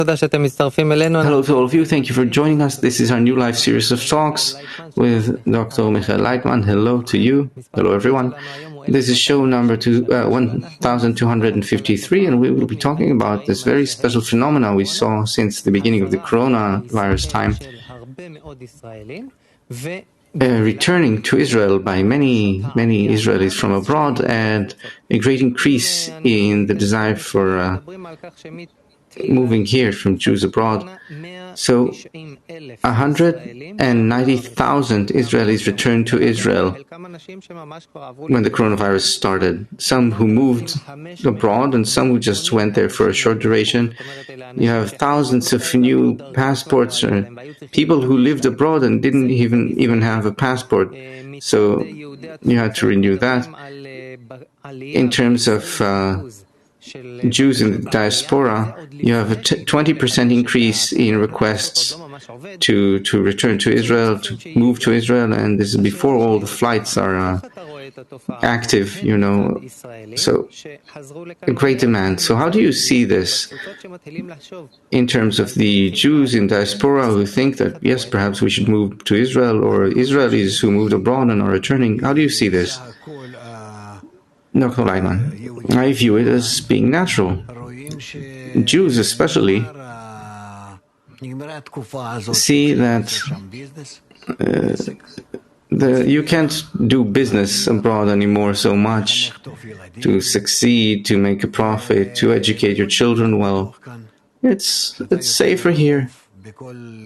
Hello to all of you. Thank you for joining us. This is our new live series of talks with Dr. Michael Leitman. Hello to you. Hello, everyone. This is show number 1253, and we will be talking about this very special phenomenon we saw since the beginning of the coronavirus time. Returning to Israel by many Israelis from abroad, and a great increase in the desire for moving here from Jews abroad. So 190,000 Israelis returned to Israel when the coronavirus started. Some who moved abroad and some who just went there for a short duration. You have thousands of new passports, or people who lived abroad and didn't even have a passport. So you had to renew that. In terms of Jews in the diaspora, you have a 20% increase in requests to return to Israel, to move to Israel, and this is before all the flights are active, so a great demand. So how do you see this in terms of the Jews in diaspora who think that, yes, perhaps we should move to Israel, or Israelis who moved abroad and are returning? How do you see this? Dr. Leitman, I view it as being natural. Jews especially see that you can't do business abroad anymore so much to succeed, to make a profit, to educate your children well. It's safer here.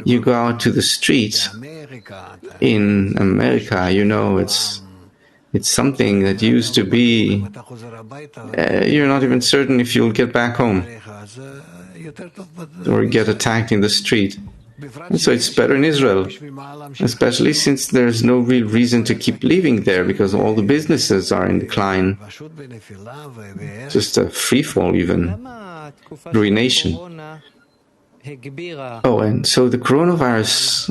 You go out to the streets in America, it's something that used to be, you're not even certain if you'll get back home or get attacked in the street. And so it's better in Israel, especially since there's no real reason to keep living there because all the businesses are in decline. Just a free fall, even ruination. Oh, and so the coronavirus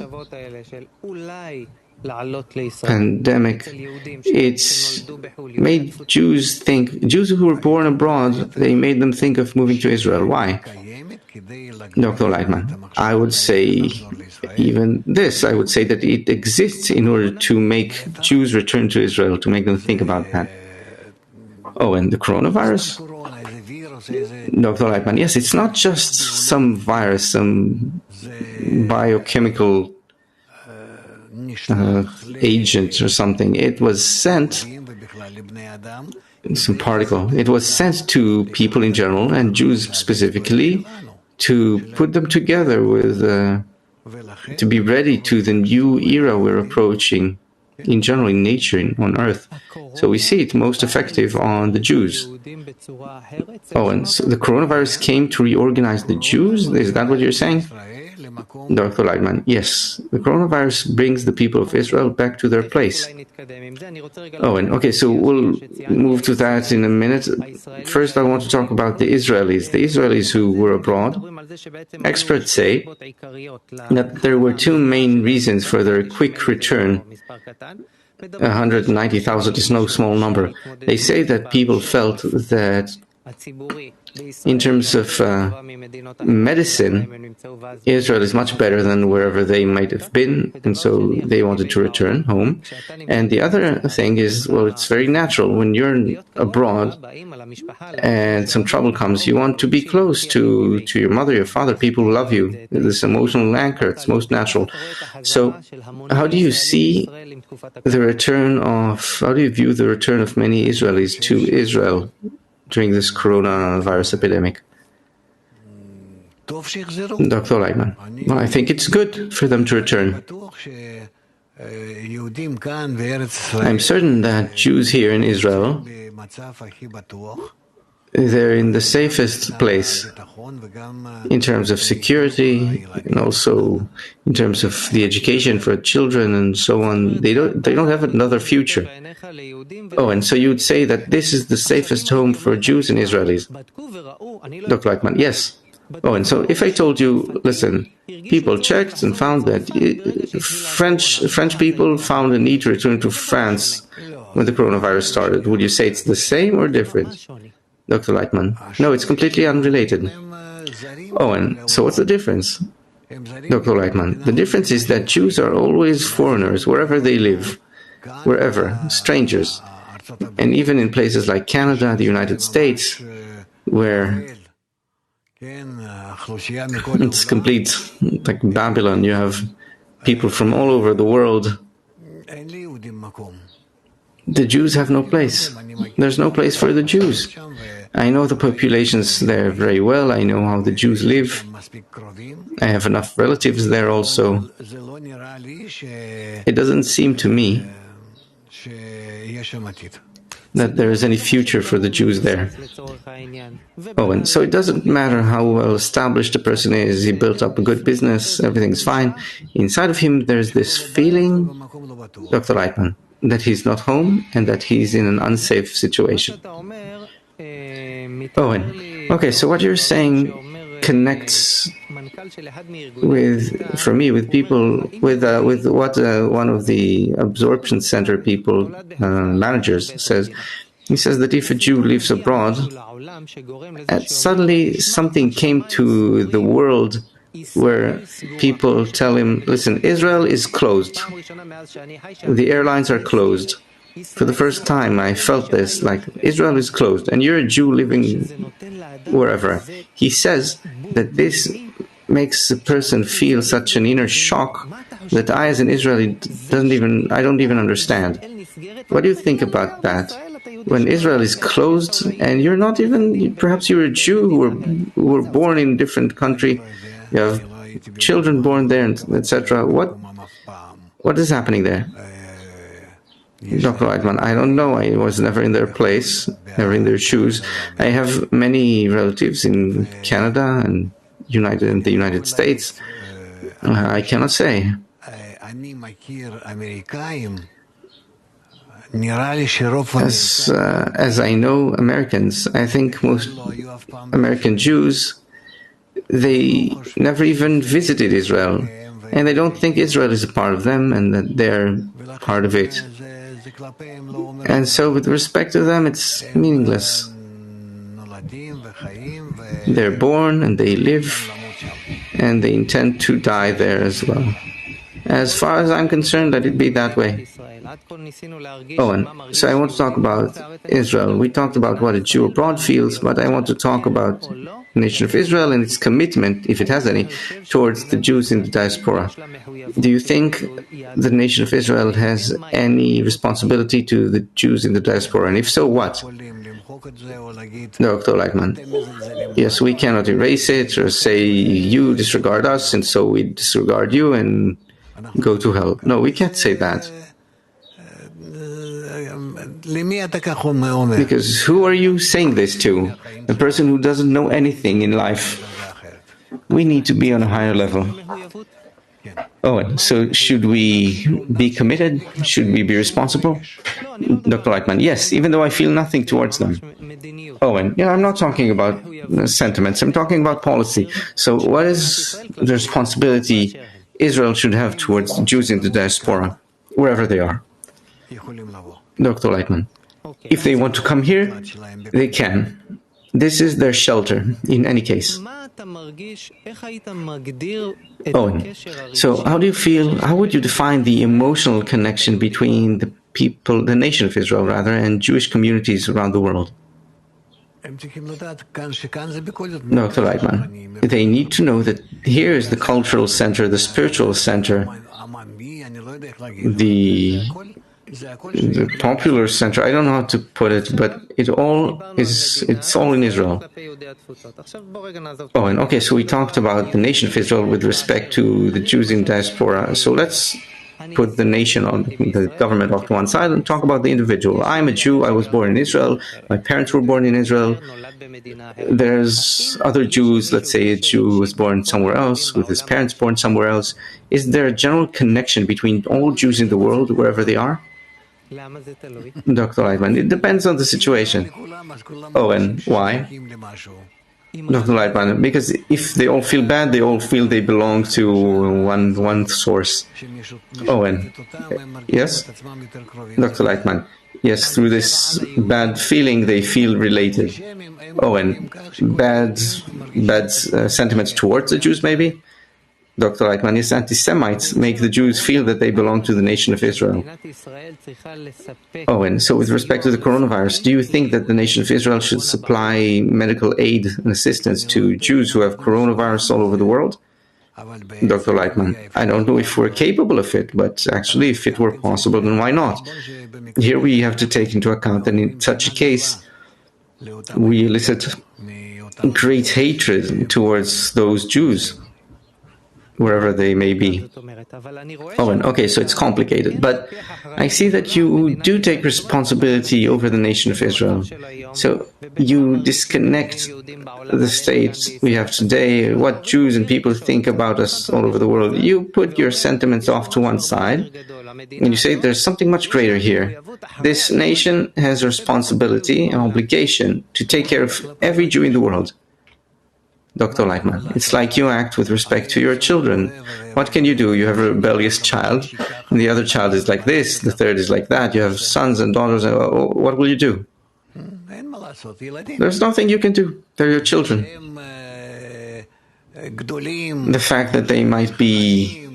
pandemic, it's made Jews who were born abroad, they made them think of moving to Israel. Why? Dr. Leitman, I would say even this. I would say that it exists in order to make Jews return to Israel, to make them think about that. Oh, and the coronavirus? Dr. Leitman, yes, it's not just some virus, some biochemical agent or something. It was sent, some particle, it was sent to people in general, and Jews specifically, to put them together with, to be ready to the new era we're approaching in general in nature, on earth. So we see it most effective on the Jews. Oh, and so the coronavirus came to reorganize the Jews? Is that what you're saying? Dr. Leitman, yes, the coronavirus brings the people of Israel back to their place. Oh, and okay, so we'll move to that in a minute. First, I want to talk about the Israelis who were abroad. Experts say that there were two main reasons for their quick return. 190,000 is no small number. They say that people felt that in terms of medicine, Israel is much better than wherever they might have been, and so they wanted to return home. And the other thing is, well, it's very natural. When you're abroad and some trouble comes, you want to be close to your mother, your father, people who love you. This emotional anchor, it's most natural. So how do you see the return of, how do you view the return of many Israelis to Israel during this coronavirus epidemic? Dr. Leitman, well, I think it's good for them to return. I'm certain that Jews here in Israel, they're in the safest place in terms of security and also in terms of the education for children and so on. They don't have another future. Oh, and so you would say that this is the safest home for Jews and Israelis. Dr. Leitman, yes. Oh, and so if I told you, listen, people checked and found that French people found a need to return to France when the coronavirus started, would you say it's the same or different? Dr. Leitman, no, it's completely unrelated. Owen, so what's the difference? Dr. Leitman, the difference is that Jews are always foreigners, wherever they live, wherever, strangers. And even in places like Canada, the United States, where it's complete, like Babylon, you have people from all over the world. The Jews have no place. There's no place for the Jews. I know the populations there very well. I know how the Jews live. I have enough relatives there also. It doesn't seem to me that there is any future for the Jews there. Oh, and so it doesn't matter how well established a person is. He built up a good business, everything's fine. Inside of him, there's this feeling, Dr. Reitman, that he's not home and that he's in an unsafe situation. Owen, okay, so what you're saying connects with, for me, with people, with what one of the absorption center people, managers says. He says that if a Jew lives abroad, suddenly something came to the world where people tell him, listen, Israel is closed. The airlines are closed. For the first time, I felt this, like, Israel is closed, and you're a Jew living wherever. He says that this makes a person feel such an inner shock that I, as an Israeli, I don't even understand. What do you think about that? When Israel is closed, and you're not even, perhaps you're a Jew who were born in a different country, you have children born there, etc. What is happening there? Dr. Reitman, I don't know. I was never in their place, never in their shoes. I have many relatives in Canada and the United States. I cannot say. As I know Americans, I think most American Jews, they never even visited Israel, and they don't think Israel is a part of them and that they're part of it. And so with respect to them, it's meaningless. They're born and they live and they intend to die there as well. As far as I'm concerned, let it be that way. Owen, so I want to talk about Israel. We talked about what a Jew abroad feels, but I want to talk about the nation of Israel and its commitment, if it has any, towards the Jews in the diaspora. Do you think the nation of Israel has any responsibility to the Jews in the diaspora? And if so, what? Dr. Leitman, yes, we cannot erase it or say you disregard us and so we disregard you and go to hell. No, we can't say that. Because who are you saying this to? A person who doesn't know anything in life. We need to be on a higher level. Owen, so should we be committed? Should we be responsible? Dr. Leitman, yes, even though I feel nothing towards them. Owen, I'm not talking about sentiments, I'm talking about policy. So what is the responsibility Israel should have towards Jews in the diaspora, wherever they are? Dr. Leitman, if they want to come here, they can. This is their shelter, in any case. Owen, so how do you feel, how would you define the emotional connection between the people, the nation of Israel rather, and Jewish communities around the world? Dr. Leitman, they need to know that here is the cultural center, the spiritual center, the popular center, I don't know how to put it, but it's all in Israel. Oh, and okay, so we talked about the nation of Israel with respect to the Jews in diaspora. So let's put the nation on the government off to one side and talk about the individual. I'm a Jew, I was born in Israel, my parents were born in Israel. There's other Jews, let's say a Jew was born somewhere else, with his parents born somewhere else. Is there a general connection between all Jews in the world, wherever they are? Dr. Leitman, it depends on the situation. Oh, and why? Dr. Leitman, because if they all feel bad, they all feel they belong to one source. Oh, and yes? Dr. Leitman, Yes, through this bad feeling, they feel related. Oh, and bad sentiments towards the Jews, maybe? Dr. Reitman, yes, anti-Semites make the Jews feel that they belong to the nation of Israel. Oh, and so with respect to the coronavirus, do you think that the nation of Israel should supply medical aid and assistance to Jews who have coronavirus all over the world? Dr. Leitman, I don't know if we're capable of it, but actually, if it were possible, then why not? Here we have to take into account that in such a case, we elicit great hatred towards those Jews, wherever they may be. Oh, and okay, so it's complicated, but I see that you do take responsibility over the nation of Israel. So you disconnect the state we have today, what Jews and people think about us all over the world. You put your sentiments off to one side, and you say there's something much greater here. This nation has a responsibility, an obligation to take care of every Jew in the world. Dr. Leitman, it's like you act with respect to your children. What can you do? You have a rebellious child, and the other child is like this, the third is like that. You have sons and daughters. What will you do? There's nothing you can do. They're your children. The fact that they might be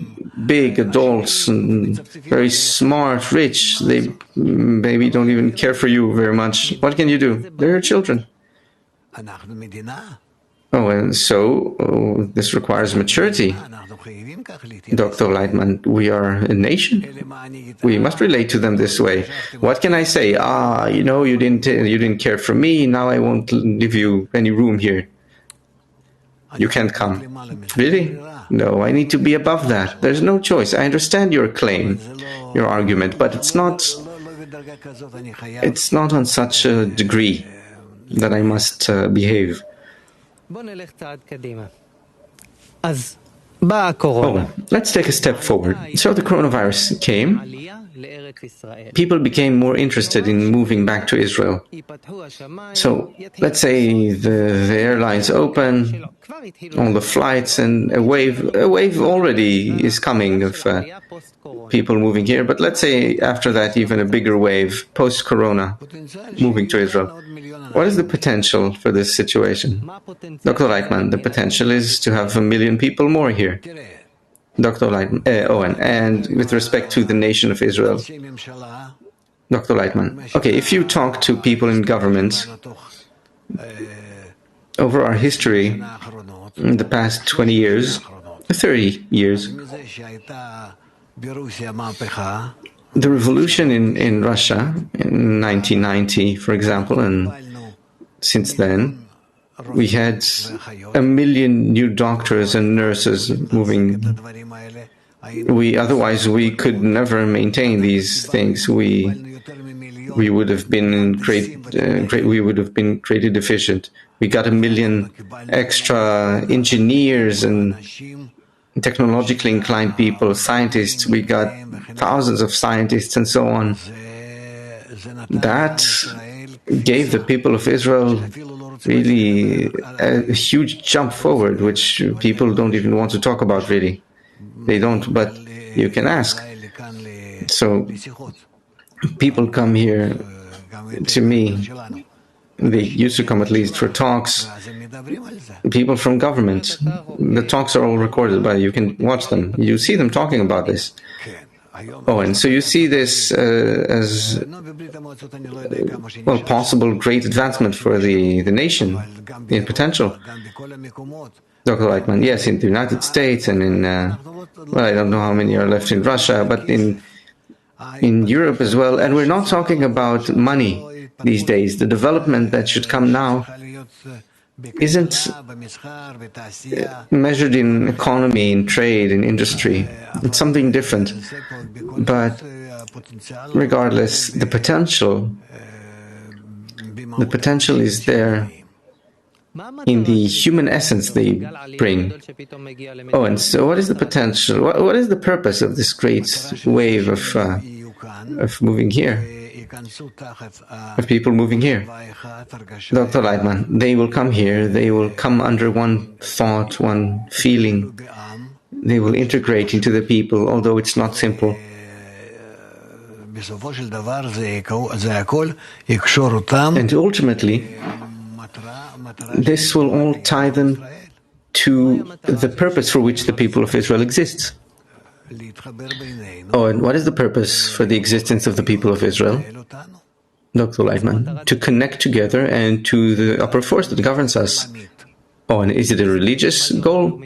big adults and very smart, rich, they maybe don't even care for you very much. What can you do? They're your children. Oh, and so this requires maturity. Dr. Leitman, we are a nation. We must relate to them this way. What can I say? You didn't care for me. Now I won't give you any room here. You can't come. Really? No, I need to be above that. There's no choice. I understand your claim, your argument, but it's not on such a degree that I must behave. Let's take a step forward. So the coronavirus came. People became more interested in moving back to Israel. So let's say the airlines open, all the flights, and a wave already is coming of people moving here. But let's say after that, even a bigger wave, post-corona, moving to Israel. What is the potential for this situation? Dr. Leitman, the potential is to have 1 million people more here. Dr. Leitman, Owen, and with respect to the nation of Israel. Dr. Leitman, okay, if you talk to people in government, over our history, in the past 20 years, 30 years, the revolution in Russia in 1990, for example, and since then, we had 1 million new doctors and nurses moving. Otherwise we could never maintain these things. We would have been greatly deficient. We got 1 million extra engineers and technologically inclined people, scientists. We got thousands of scientists and so on. That gave the people of Israel really a huge jump forward, which people don't even want to talk about, really. They don't, but you can ask. So people come here to me. They used to come at least for talks. People from government. The talks are all recorded, but you can watch them. You see them talking about this. Oh, and so you see this as possible great advancement for the nation in potential. Dr. Leitman, yes, in the United States and in, I don't know how many are left in Russia, but in Europe as well. And we're not talking about money these days. The development that should come now isn't measured in economy, in trade, in industry. It's something different. But regardless, the potential is there in the human essence they bring. Oh, and so what is the potential? What is the purpose of this great wave of moving here? Of people moving here. Dr. Leitman, they will come here, they will come under one thought, one feeling. They will integrate into the people, although it's not simple. And ultimately, this will all tie them to the purpose for which the people of Israel exists. Oh, and what is the purpose for the existence of the people of Israel? Dr. Leitman, to connect together and to the upper force that governs us. Oh, and is it a religious goal?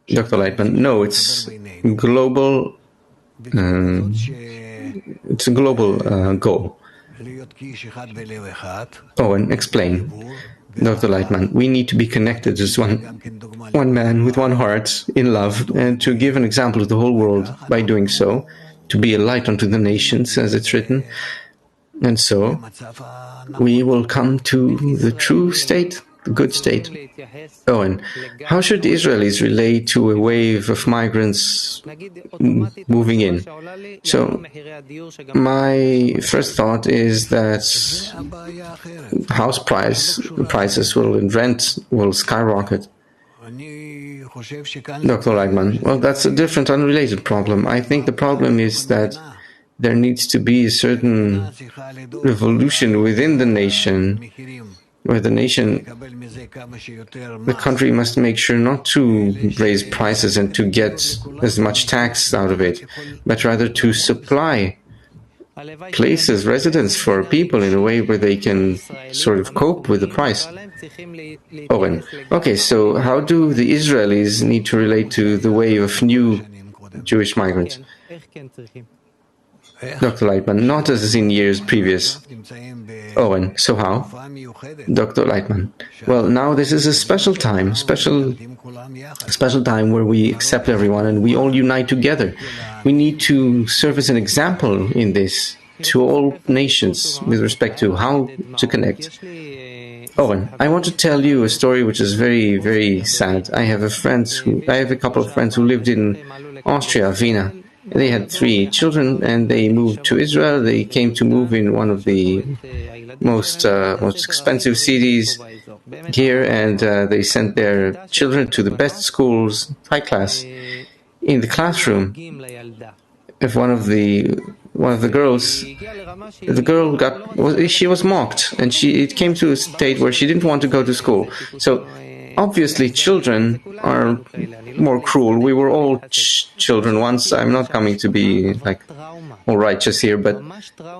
Dr. Leitman, no, it's global. It's a global goal. Oh, and explain. Dr. Leitman, we need to be connected as one man with one heart in love, and to give an example to the whole world by doing so, to be a light unto the nations, as it's written. And so, we will come to the true state, the good state. Oh, and how should the Israelis relate to a wave of migrants moving in? So, my first thought is that house prices and rent will skyrocket. Dr. Leitman, well, that's a different, unrelated problem. I think the problem is that there needs to be a certain revolution within the nation, where the country must make sure not to raise prices and to get as much tax out of it, but rather to supply places, residence for people in a way where they can sort of cope with the price. Owen, okay, so how do the Israelis need to relate to the wave of new Jewish migrants? Dr. Leitman, not as in years previous. Owen, so how? Dr. Leitman, well, now this is a special time where we accept everyone and we all unite together. We need to serve as an example in this to all nations with respect to how to connect. Owen, I want to tell you a story which is very, very sad. I have a couple of friends who lived in Austria, Vienna. They had 3 children and they moved to Israel. They came to move in one of the most expensive cities here, and they sent their children to the best schools, high class. In the classroom, if one of the girls, she was mocked, and it came to a state where she didn't want to go to school. So obviously, children are more cruel. We were all children once. I'm not coming to be like all righteous here, but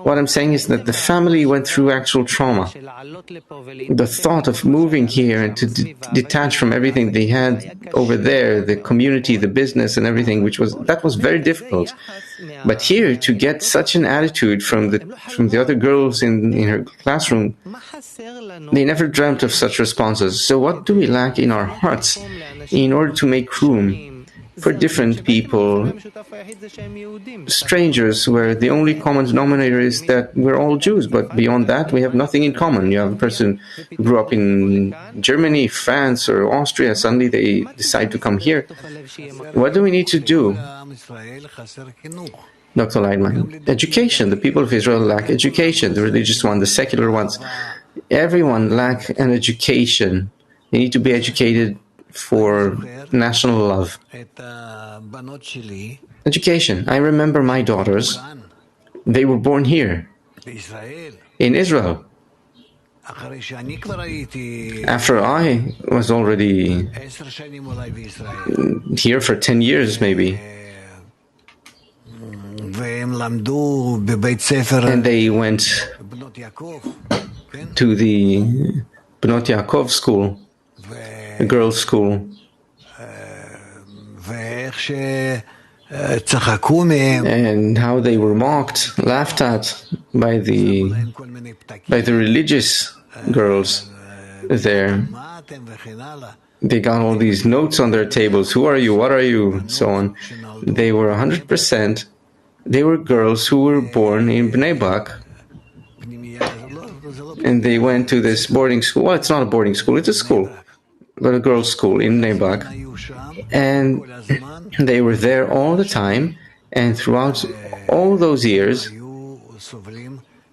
what I'm saying is that the family went through actual trauma. The thought of moving here and to detach from everything they had over there, the community, the business, and everything, that was very difficult. But here, to get such an attitude from the other girls in her classroom, they never dreamt of such responses. So what do we lack in our hearts in order to make room for different people, strangers, where the only common denominator is that we're all Jews, but beyond that we have nothing in common? You have a person who grew up in Germany, France, or Austria, suddenly they decide to come here. What do we need to do? Dr. Leitman, education. The people of Israel lack education, the religious one, the secular ones. Everyone lack an education. They need to be educated for national love. Education. I remember my daughters. They were born here, in Israel. After I was already here for 10 years, maybe. And they went to the Bnot Yaakov school, a girls' school. And how they were mocked, laughed at by the religious girls there. They got all these notes on their tables. Who are you? What are you? So on. They were 100%. They were girls who were born in Bnei Brak. And they went to this boarding school. Well, it's not a boarding school, it's a school, but a girls' school in Bnei Brak. And they were there all the time, and throughout all those years,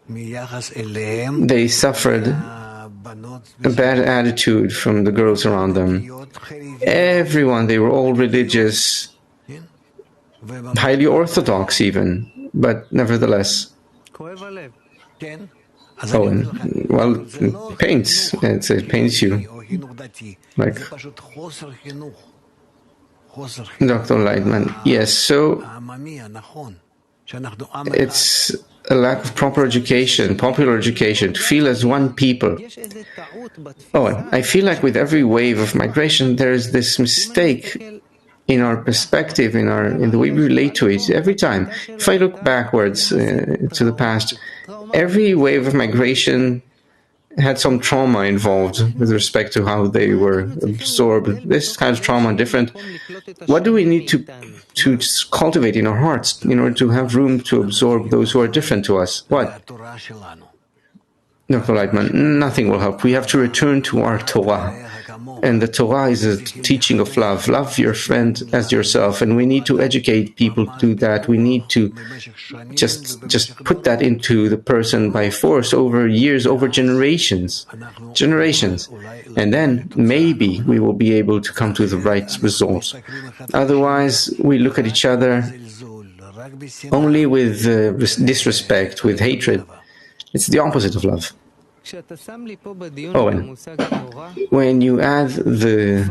they suffered a bad attitude from the girls around them. Everyone, they were all religious, highly orthodox even. but nevertheless, Owen, well, it pains. It pains you. Like Dr. Lightman. Yes, so it's a lack of proper education, popular education, to feel as one people. Owen, I feel like with every wave of migration, there is this mistake in our perspective, in the way we relate to it. Every time, if I look backwards to the past, every wave of migration had some trauma involved with respect to how they were absorbed. This kind of trauma different. What do we need to cultivate in our hearts in order to have room to absorb those who are different to us? What? Dr. Lightman, nothing will help. We have to return to our Torah. And the Torah is a teaching of love. Love your friend as yourself. And we need to educate people to do that. We need to just put that into the person by force over years, over generations. And then maybe we will be able to come to the right result. Otherwise, we look at each other only with disrespect, with hatred. It's the opposite of love. Owen, when you add the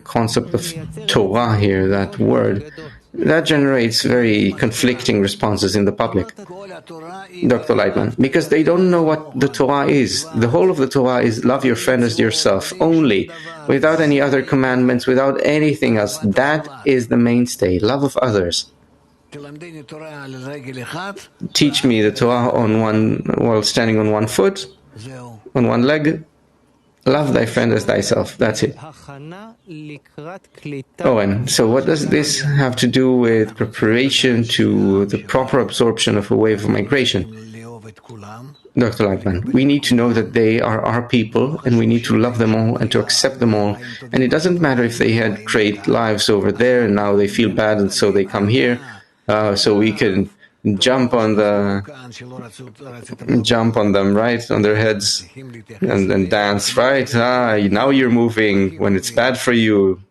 concept of Torah here, that word, that generates very conflicting responses in the public. Dr. Lightman, because they don't know what the Torah is. The whole of the Torah is love your friend as yourself, only, without any other commandments, without anything else. That is the mainstay, love of others. Teach me the Torah while standing on one foot, on one leg. Love thy friend as thyself. That's it. Owen, so what does this have to do with preparation to the proper absorption of a wave of migration? Dr. Lightman, we need to know that they are our people, and we need to love them all and to accept them all. And it doesn't matter if they had great lives over there and now they feel bad and so they come here. So we can jump on them, right, on their heads, and dance, right? Now you're moving when it's bad for you.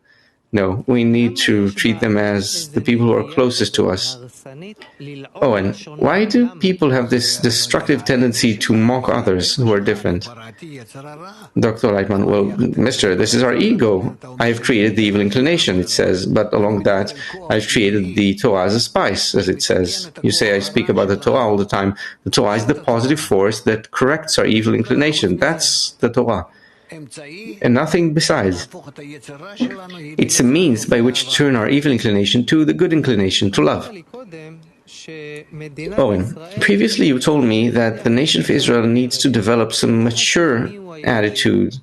No, we need to treat them as the people who are closest to us. And why do people have this destructive tendency to mock others who are different? Dr. Lightman, well, mister, this is our ego. I've created the evil inclination, it says, but along that, I've created the Torah as a spice, as it says. You say I speak about the Torah all the time. The Torah is the positive force that corrects our evil inclination. That's the Torah. And nothing besides. It's a means by which to turn our evil inclination to the good inclination, to love. Owen, previously you told me that the nation of Israel needs to develop some mature attitude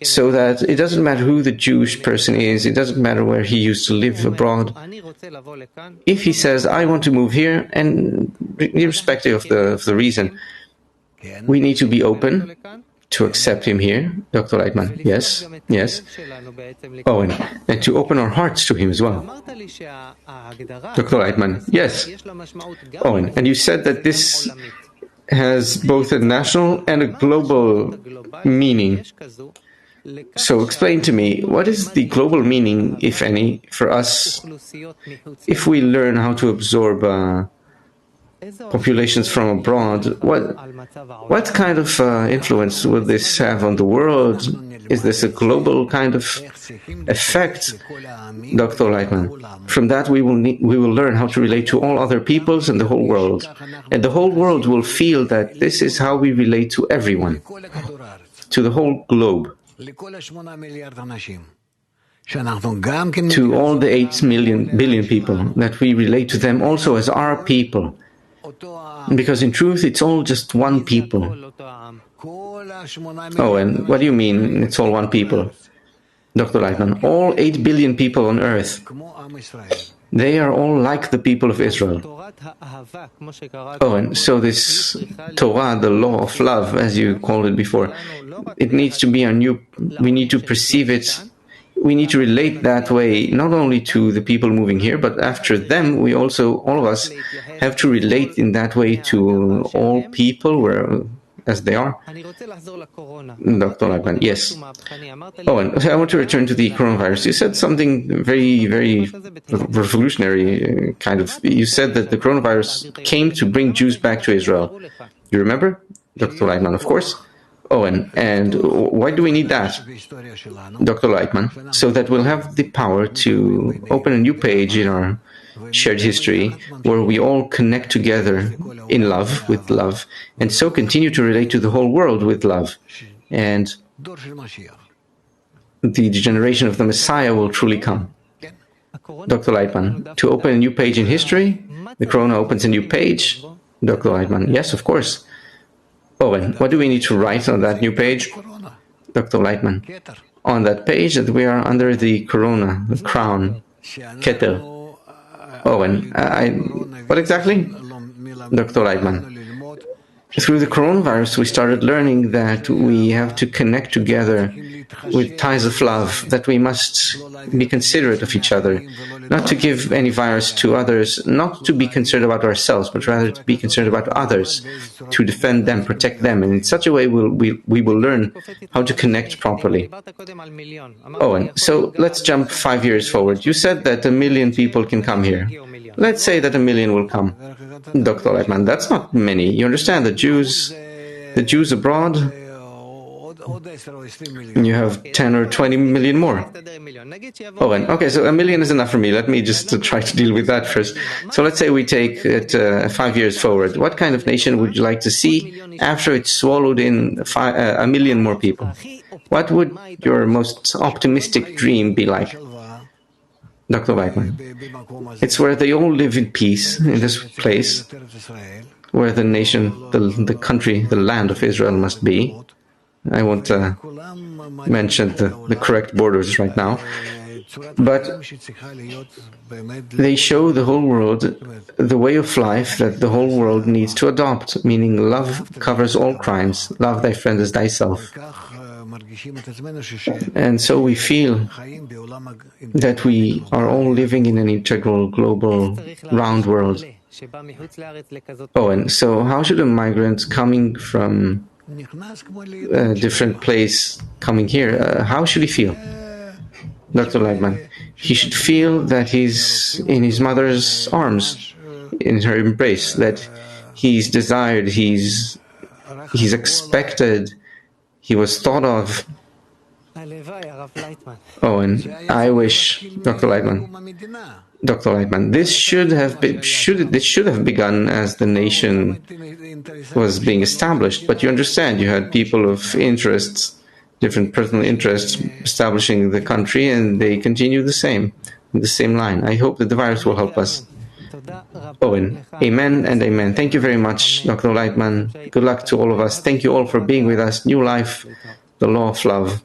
so that it doesn't matter who the Jewish person is, it doesn't matter where he used to live abroad. If he says, I want to move here, and irrespective of the reason, we need to be open to accept him here. Dr. Lightman, yes. And to open our hearts to him as well. Dr. Lightman, yes. And you said that this has both a national and a global meaning. So explain to me, what is the global meaning, if any, for us, if we learn how to absorb populations from abroad? What kind of influence will this have on the world? Is this a global kind of effect, Dr. Lightman? From that we will learn how to relate to all other peoples and the whole world. And the whole world will feel that this is how we relate to everyone, to the whole globe, to all the 8 billion people, that we relate to them also as our people. Because in truth, it's all just one people. And what do you mean, it's all one people? Dr. Lightman, all 8 billion people on earth, they are all like the people of Israel. And so this Torah, the law of love, as you called it before, it needs to be we need to perceive it. We need to relate that way, not only to the people moving here, but after them, we also, all of us, have to relate in that way to all people, as they are. Dr. Leitman, yes. Oh, and I want to return to the coronavirus. You said something very, very revolutionary, kind of. You said that the coronavirus came to bring Jews back to Israel. You remember? Dr. Leitman, of course. Oh, and why do we need that, Dr. Leitman? So that we'll have the power to open a new page in our shared history where we all connect together in love, with love, and so continue to relate to the whole world with love. And the generation of the Messiah will truly come. Dr. Leitman, to open a new page in history, the Corona opens a new page. Dr. Leitman, yes, of course. Oh, and what do we need to write on that new page? Dr. Leitman, on that page that we are under the Corona, the crown, Keter. Oh, and what exactly? Dr. Leitman, through the coronavirus, we started learning that we have to connect together with ties of love, that we must be considerate of each other, not to give any virus to others, not to be concerned about ourselves, but rather to be concerned about others, to defend them, protect them. And in such a way, we will learn how to connect properly. Oh, and so let's jump 5 years forward. You said that 1 million people can come here. Let's say that 1 million will come. Dr. Leitman, that's not many. You understand, the Jews abroad, you have 10 or 20 million more. Oh, and okay, so 1 million is enough for me. Let me just try to deal with that first. So let's say we take it 5 years forward. What kind of nation would you like to see after it's swallowed in 1 million more people? What would your most optimistic dream be like? Dr. Leitman, it's where they all live in peace, in this place, where the nation, the country, the land of Israel must be. I won't mention the correct borders right now, but they show the whole world the way of life that the whole world needs to adopt, meaning love covers all crimes, love thy friend as thyself. And so we feel that we are all living in an integral, global, round world. Oh, and so how should a migrant coming from a different place coming here, how should he feel? Dr. Leitman, he should feel that he's in his mother's arms, in her embrace, that he's desired, he's expected, he was thought of. Oh, and I wish, Dr. Leitman, this should have begun as the nation was being established. But you understand, you had people of interests, different personal interests, establishing the country, and they continue the same line. I hope that the virus will help us. Oh, and amen and amen. Thank you very much, Dr. Leitman. Good luck to all of us. Thank you all for being with us. New life, the law of love.